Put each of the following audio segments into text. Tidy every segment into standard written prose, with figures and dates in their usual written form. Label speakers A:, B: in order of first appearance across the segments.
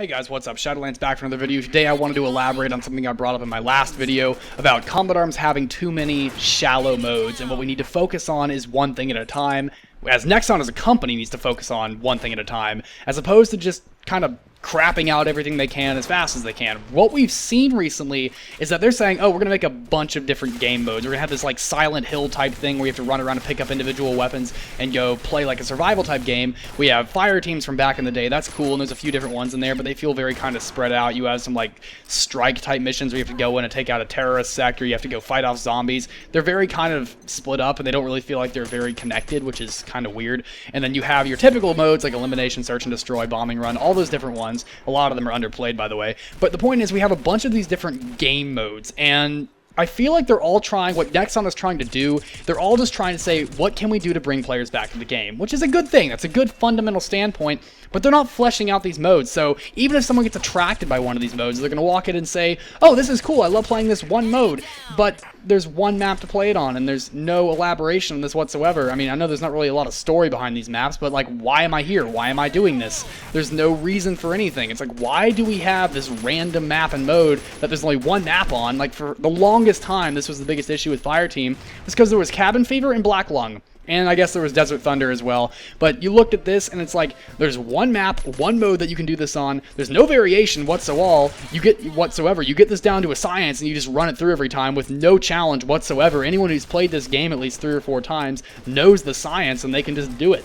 A: Hey guys, what's up? Shadowlands back for another video. Today I wanted to elaborate on something I brought up in my last video about combat arms having too many shallow modes, and what we need to focus on is one thing at a time, as Nexon as a company needs to focus on one thing at a time, as opposed to just kind of crapping out everything they can as fast as they can. What we've seen recently is that they're saying, oh, we're going to make a bunch of different game modes. We're going to have this like Silent Hill type thing where you have to run around and pick up individual weapons and go play like a survival type game. We have fire teams from back in the day. That's cool, and there's a few different ones in there, but they feel very kind of spread out. You have some like strike type missions where you have to go in and take out a terrorist sector. You have to go fight off zombies. They're very kind of split up, and they don't really feel like they're very connected, which is kind of weird. And then you have your typical modes like elimination, search and destroy, bombing run, all those different ones. A lot of them are underplayed, by the way. But the point is we have a bunch of these different game modes, and I feel like they're all trying, what Nexon is trying to do, they're all just trying to say, what can we do to bring players back to the game? Which is a good thing. That's a good fundamental standpoint, but they're not fleshing out these modes. So even if someone gets attracted by one of these modes, they're going to walk in and say, oh, this is cool, I love playing this one mode, but there's one map to play it on, and there's no elaboration on this whatsoever. I mean, I know there's not really a lot of story behind these maps, but like, why am I here? Why am I doing this? There's no reason for anything. It's like, why do we have this random map and mode that there's only one map on? Like, for the longest time, this was the biggest issue with Fireteam, was because there was Cabin Fever and Black Lung. And I guess there was Desert Thunder as well. But you looked at this, and it's like, there's one map, one mode that you can do this on. There's no variation whatsoever. You get this down to a science, and you just run it through every time with no challenge whatsoever. Anyone who's played this game at least 3 or 4 times knows the science, and they can just do it.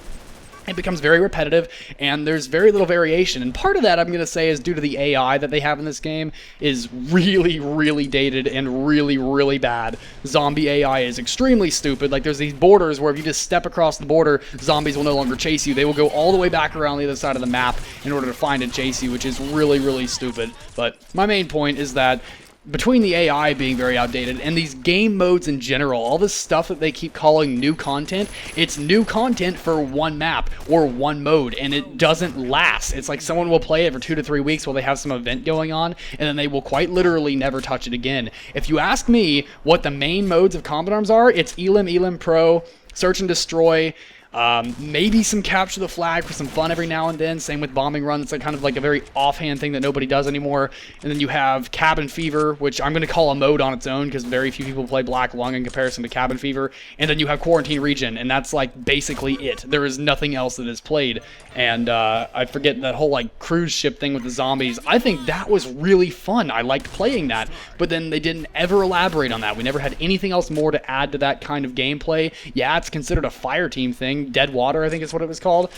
A: It becomes very repetitive, and there's very little variation. And part of that, I'm going to say, is due to the AI that they have in this game is really, really dated and really, really bad. Zombie AI is extremely stupid. Like, there's these borders where if you just step across the border, zombies will no longer chase you. They will go all the way back around the other side of the map in order to find and chase you, which is really, really stupid. But my main point is that between the AI being very outdated and these game modes in general, all this stuff that they keep calling new content, it's new content for one map or one mode, and it doesn't last. It's like someone will play it for 2 to 3 weeks while they have some event going on, and then they will quite literally never touch it again. If you ask me what the main modes of combat arms are, it's Elim Pro, Search and Destroy, maybe some Capture the Flag for some fun every now and then. Same with Bombing Run. It's like kind of like a very offhand thing that nobody does anymore. And then you have Cabin Fever, which I'm going to call a mode on its own because very few people play Black Lung in comparison to Cabin Fever. And then you have Quarantine Region, and that's like basically it. There is nothing else that is played. And I forget that whole like cruise ship thing with the zombies. I think that was really fun. I liked playing that. But then they didn't ever elaborate on that. We never had anything else more to add to that kind of gameplay. Yeah, it's considered a fire team thing. Dead Water, I think is what it was called.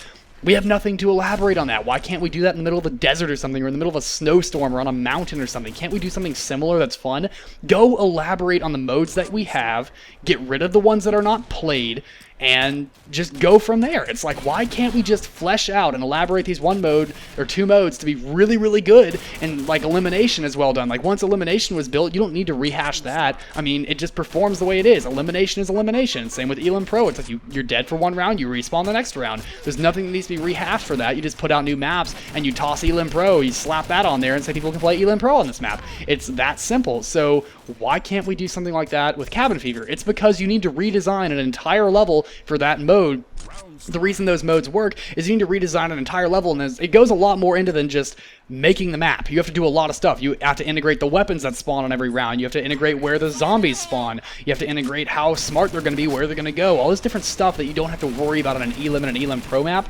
A: We have nothing to elaborate on that. Why can't we do that in the middle of the desert or something, or in the middle of a snowstorm, or on a mountain or something? Can't we do something similar that's fun? Go elaborate on the modes that we have, get rid of the ones that are not played, and just go from there. It's like, why can't we just flesh out and elaborate these one mode or 2 modes to be really, really good, and like elimination is well done. Like, once elimination was built, you don't need to rehash that. I mean, it just performs the way it is. Elimination is elimination. Same with Elim Pro. It's like you're dead for one round, you respawn the next round. There's nothing that needs to be rehashed for that. You just put out new maps and you toss Elim Pro, you slap that on there and say people can play Elim Pro on this map. It's that simple. So why can't we do something like that with Cabin Fever? It's because you need to redesign an entire level for that mode. The reason those modes work is you need to redesign an entire level, and it goes a lot more into than just making the map. You have to do a lot of stuff. You have to integrate the weapons that spawn on every round. You have to integrate where the zombies spawn. You have to integrate how smart they're going to be, where they're going to go. All this different stuff that you don't have to worry about on an Elim and an Elim Pro map.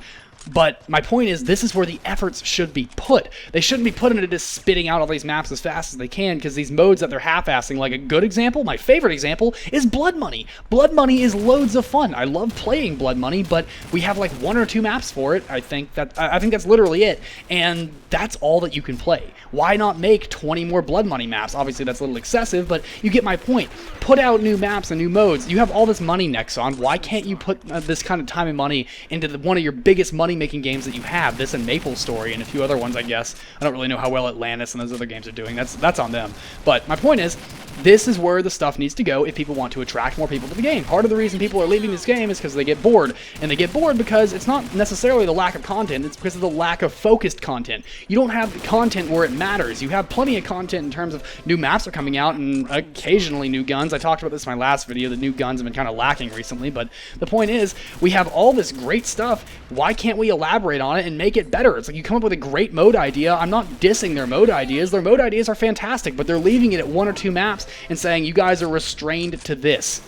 A: But my point is, this is where the efforts should be put. They shouldn't be put into just spitting out all these maps as fast as they can, because these modes that they're half-assing, like a good example, my favorite example, is Blood Money. Blood Money is loads of fun. I love playing Blood Money, but we have like 1 or 2 maps for it. I think that's literally it, and that's all that you can play. Why not make 20 more Blood Money maps? Obviously, that's a little excessive, but you get my point. Put out new maps and new modes. You have all this money, Nexon. Why can't you put this kind of time and money into one of your biggest money-making games that you have? This and Maple Story and a few other ones, I guess. I don't really know how well Atlantis and those other games are doing. That's on them. But my point is, This is where the stuff needs to go if people want to attract more people to the game. Part of the reason people are leaving this game is because they get bored. And they get bored because it's not necessarily the lack of content, it's because of the lack of focused content. You don't have the content where it matters. You have plenty of content in terms of new maps are coming out and occasionally new guns. I talked about this in my last video. The new guns have been kind of lacking recently, but the point is, we have all this great stuff. Why can't we elaborate on it and make it better? It's like you come up with a great mode idea. I'm not dissing their mode ideas. Their mode ideas are fantastic, but they're leaving it at 1 or 2 maps and saying you guys are restrained to this.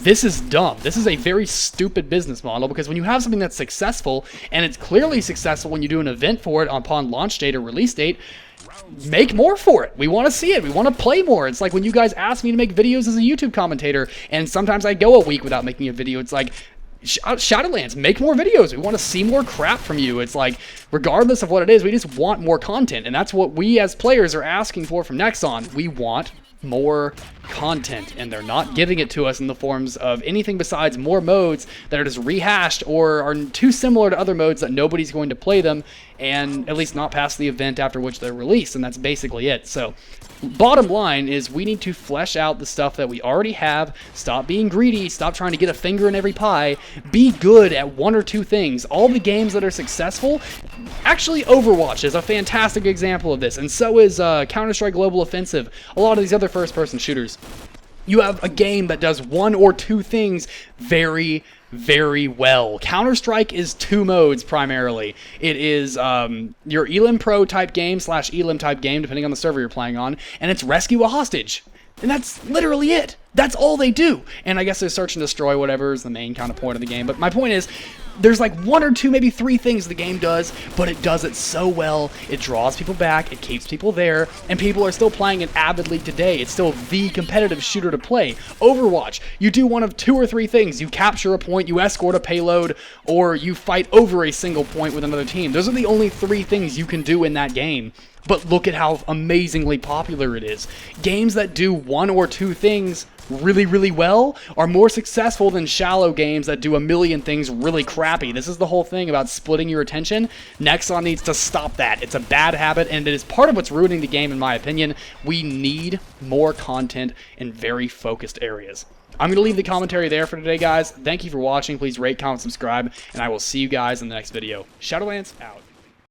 A: This is dumb. This is a very stupid business model, because when you have something that's successful, and it's clearly successful when you do an event for it upon launch date or release date, make more for it. We want to see it. We want to play more. It's like when you guys ask me to make videos as a YouTube commentator, and sometimes I go a week without making a video. It's like, Shadowlands, make more videos. We want to see more crap from you. It's like, regardless of what it is, we just want more content, and that's what we as players are asking for from Nexon. We want more content, and they're not giving it to us in the forms of anything besides more modes that are just rehashed or are too similar to other modes that nobody's going to play them, and at least not past the event after which they're released, and that's basically it. So bottom line is, we need to flesh out the stuff that we already have. Stop being greedy. Stop trying to get a finger in every pie. Be good at 1 or 2 things. All the games that are successful, actually Overwatch is a fantastic example of this, and so is Counter-Strike Global Offensive, a lot of these other first-person shooters. You have a game that does 1 or 2 things very, very well. Counter-Strike is 2 modes primarily. It is your Elim Pro type game / Elim type game, depending on the server you're playing on, and it's rescue a hostage. And that's literally it. That's all they do. And I guess there's search and destroy, whatever is the main kind of point of the game. But my point is, there's like 1 or 2, maybe 3 things the game does, but it does it so well. It draws people back, it keeps people there, and people are still playing it avidly today. It's still the competitive shooter to play. Overwatch, you do one of 2 or 3 things. You capture a point, you escort a payload, or you fight over a single point with another team. Those are the only 3 things you can do in that game. But look at how amazingly popular it is. Games that do 1 or 2 things really, really well are more successful than shallow games that do a million things really crappy. This is the whole thing about splitting your attention. Nexon needs to stop that. It's a bad habit, and it is part of what's ruining the game, in my opinion. We need more content in very focused areas. I'm going to leave the commentary there for today, guys. Thank you for watching. Please rate, comment, subscribe, and I will see you guys in the next video. Shadowlands out.